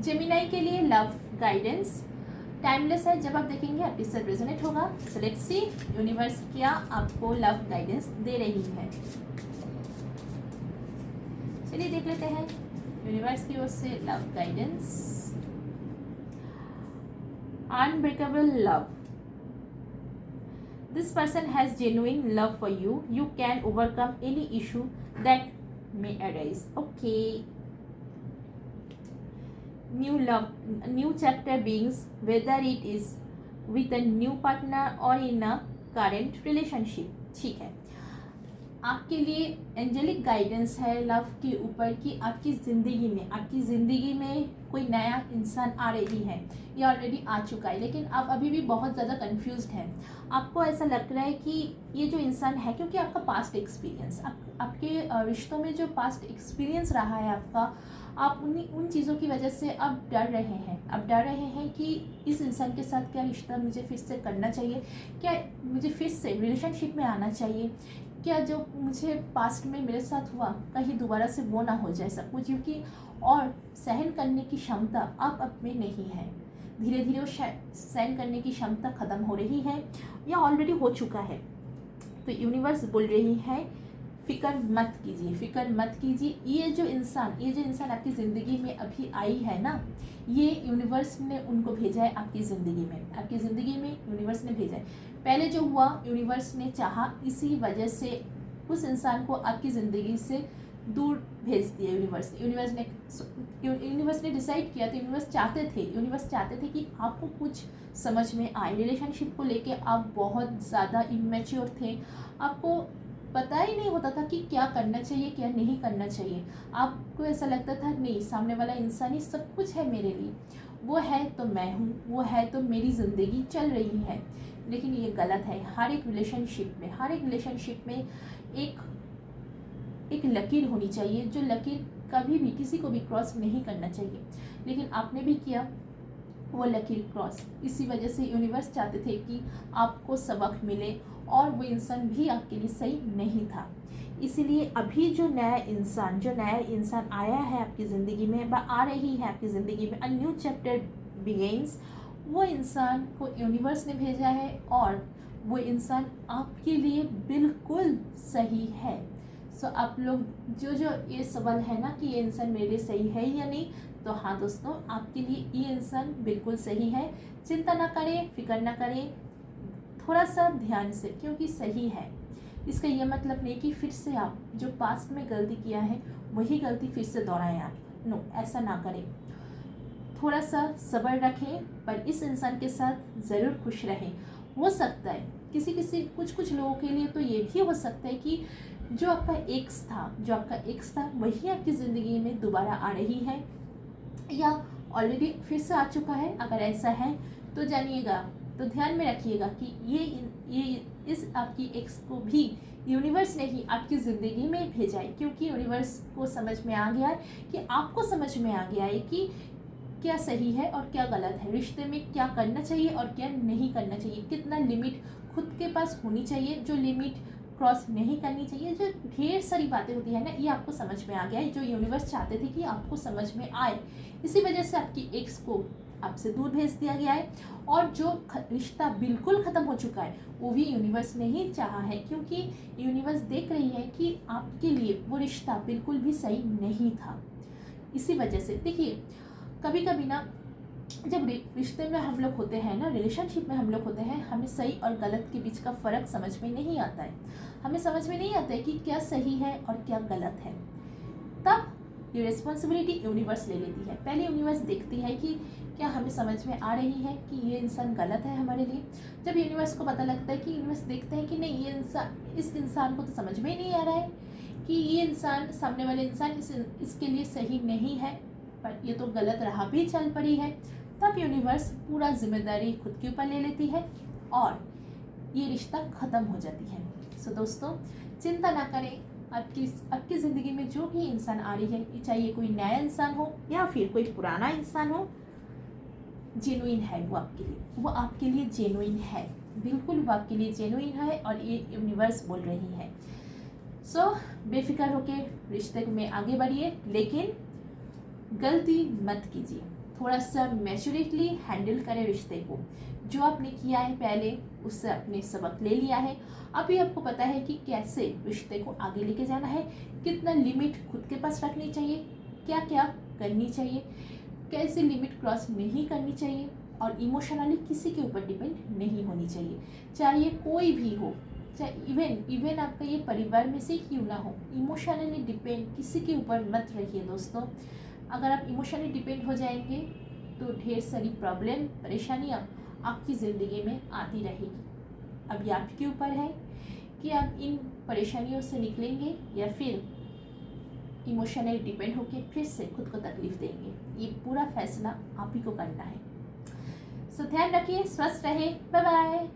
Gemini के लिए love guidance timeless है, जब आप देखेंगे आपके साथ रेजोनेट होगा। सो लेट्स सी यूनिवर्स क्या आपको लव गाइडेंस दे रही है। चलिए देख लेते हैं यूनिवर्स की ओर से love guidance. Unbreakable love, this person has genuine love for you. You can overcome any issue that may arise. Okay, new love, new chapter begins, whether it is with a new partner or in a current relationship. ठीक है, आपके लिए angelic guidance है love के ऊपर कि आपकी ज़िंदगी में कोई नया इंसान आ रही है या ऑलरेडी आ चुका है, लेकिन आप अभी भी बहुत ज़्यादा कंफ्यूज्ड हैं। आपको ऐसा लग रहा है कि ये जो इंसान है, क्योंकि आपका पास्ट एक्सपीरियंस, आपके रिश्तों में जो पास्ट एक्सपीरियंस रहा है आपका, आप उन चीज़ों की वजह से अब डर रहे हैं कि इस इंसान के साथ क्या रिश्ता मुझे फिर से करना चाहिए, क्या मुझे फिर से रिलेशनशिप में आना चाहिए, क्या जो मुझे पास्ट में मेरे साथ हुआ कहीं दोबारा से वो ना हो जाए सब कुछ, क्योंकि और सहन करने की क्षमता अब में नहीं है। धीरे धीरे वो सहन करने की क्षमता ख़त्म हो रही है या ऑलरेडी हो चुका है। तो यूनिवर्स बोल रही है फिक्र मत कीजिए। ये जो इंसान आपकी ज़िंदगी में अभी आई है ना, ये यूनिवर्स ने उनको भेजा है आपकी ज़िंदगी में यूनिवर्स ने भेजा है। पहले जो हुआ यूनिवर्स ने चाहा, इसी वजह से उस इंसान को आपकी ज़िंदगी से दूर भेज दिया यूनिवर्स ने डिसाइड किया। तो यूनिवर्स चाहते थे कि आपको कुछ समझ में आए। रिलेशनशिप को लेके आप बहुत ज़्यादा इमेच्योर थे, आपको पता ही नहीं होता था कि क्या करना चाहिए क्या नहीं करना चाहिए। आपको ऐसा लगता था नहीं, सामने वाला इंसान ही सब कुछ है मेरे लिए, वो है तो मैं हूँ, वो है तो मेरी ज़िंदगी चल रही है। लेकिन ये गलत है। हर एक रिलेशनशिप में एक लकीर होनी चाहिए, जो लकीर कभी भी किसी को भी क्रॉस नहीं करना चाहिए, लेकिन आपने भी किया वो लकीर क्रॉस। इसी वजह से यूनिवर्स चाहते थे कि आपको सबक मिले और वो इंसान भी आपके लिए सही नहीं था। इसीलिए अभी जो नया इंसान आया है आपकी ज़िंदगी में, आ रही है आपकी ज़िंदगी में, अ न्यू चैप्टर बिगिंस, वो इंसान को यूनिवर्स ने भेजा है और वो इंसान आपके लिए बिल्कुल सही है। सो आप लोग जो ये सवाल है ना कि ये इंसान मेरे लिए सही है या नहीं, तो हाँ दोस्तों, आपके लिए ये इंसान बिल्कुल सही है। चिंता ना करें, फिक्र ना करें, थोड़ा सा ध्यान से, क्योंकि सही है। इसका ये मतलब नहीं कि फिर से आप जो पास्ट में गलती किया है वही गलती फिर से दोहराएं आप। नो, ऐसा ना करें। थोड़ा सा सब्र रखें, पर इस इंसान के साथ ज़रूर खुश रहें। हो सकता है कुछ लोगों के लिए तो ये भी हो सकता है कि जो आपका एक्स था वही आपकी ज़िंदगी में दोबारा आ रही है या ऑलरेडी फिर से आ चुका है। अगर ऐसा है तो जानिएगा, तो ध्यान में रखिएगा कि ये इस आपकी एक्स को भी यूनिवर्स ने ही आपकी ज़िंदगी में भेजा है, क्योंकि यूनिवर्स को समझ में आ गया है कि आपको समझ में आ गया है कि क्या सही है और क्या गलत है, रिश्ते में क्या करना चाहिए और क्या नहीं करना चाहिए, कितना लिमिट खुद के पास होनी चाहिए, जो लिमिट क्रॉस नहीं करनी चाहिए। जो ढेर सारी बातें होती है ना, ये आपको समझ में आ गया है, जो यूनिवर्स चाहते थे कि आपको समझ में आए। इसी वजह से आपकी एक्स को आपसे दूर भेज दिया गया है, और जो रिश्ता बिल्कुल ख़त्म हो चुका है वो भी यूनिवर्स ने ही चाहा है, क्योंकि यूनिवर्स देख रही है कि आपके लिए वो रिश्ता बिल्कुल भी सही नहीं था। इसी वजह से देखिए, कभी कभी ना जब रिश्ते में हम लोग होते हैं ना, रिलेशनशिप में हम लोग होते हैं, हमें सही और गलत के बीच का फ़र्क समझ में नहीं आता है। हमें समझ में नहीं आता है कि क्या सही है और क्या गलत है। तब ये रिस्पॉन्सिबिलिटी यूनिवर्स ले लेती है। पहले यूनिवर्स देखती है कि क्या हमें समझ में आ रही है कि ये इंसान गलत है हमारे लिए। जब यूनिवर्स को पता लगता है कि यूनिवर्स देखते हैं कि नहीं, ये इस इंसान को तो समझ में ही नहीं आ रहा है कि ये इंसान, सामने वाले इंसान इसके लिए सही नहीं है, पर ये तो गलत राह भी चल पड़ी है, तब यूनिवर्स पूरा जिम्मेदारी खुद के ऊपर ले लेती है और ये रिश्ता ख़त्म हो जाती है। सो दोस्तों, चिंता ना करें। आपकी ज़िंदगी में जो भी इंसान आ रही है, चाहे कोई नया इंसान हो या फिर कोई पुराना इंसान हो, जेन्युइन है वो आपके लिए जेन्युइन है, बिल्कुल वो आपके लिए जेन्युइन है, और ये यूनिवर्स बोल रही है। सो बेफिक्र होके रिश्ते में आगे बढ़िए, लेकिन गलती मत कीजिए। थोड़ा सा मैच्योरिटली हैंडल करें रिश्ते को। जो आपने किया है पहले, उससे आपने सबक ले लिया है। अभी आपको पता है कि कैसे रिश्ते को आगे लेके जाना है, कितना लिमिट खुद के पास रखनी चाहिए, क्या क्या करनी चाहिए, कैसे लिमिट क्रॉस नहीं करनी चाहिए, और इमोशनली किसी के ऊपर डिपेंड नहीं होनी चाहिए, चाहे कोई भी हो, चाहे इवन आपका ये परिवार में से क्यों ना हो। इमोशनली डिपेंड किसी के ऊपर मत रहिए दोस्तों। अगर आप इमोशनली डिपेंड हो जाएंगे तो ढेर सारी प्रॉब्लम, परेशानियाँ आपकी ज़िंदगी में आती रहेगी। अब ये आपके ऊपर है कि आप इन परेशानियों से निकलेंगे या फिर इमोशनली डिपेंड होकर फिर से खुद को तकलीफ देंगे। ये पूरा फैसला आप ही को करना है। सो ध्यान रखिए, स्वस्थ रहे, बाय बाय।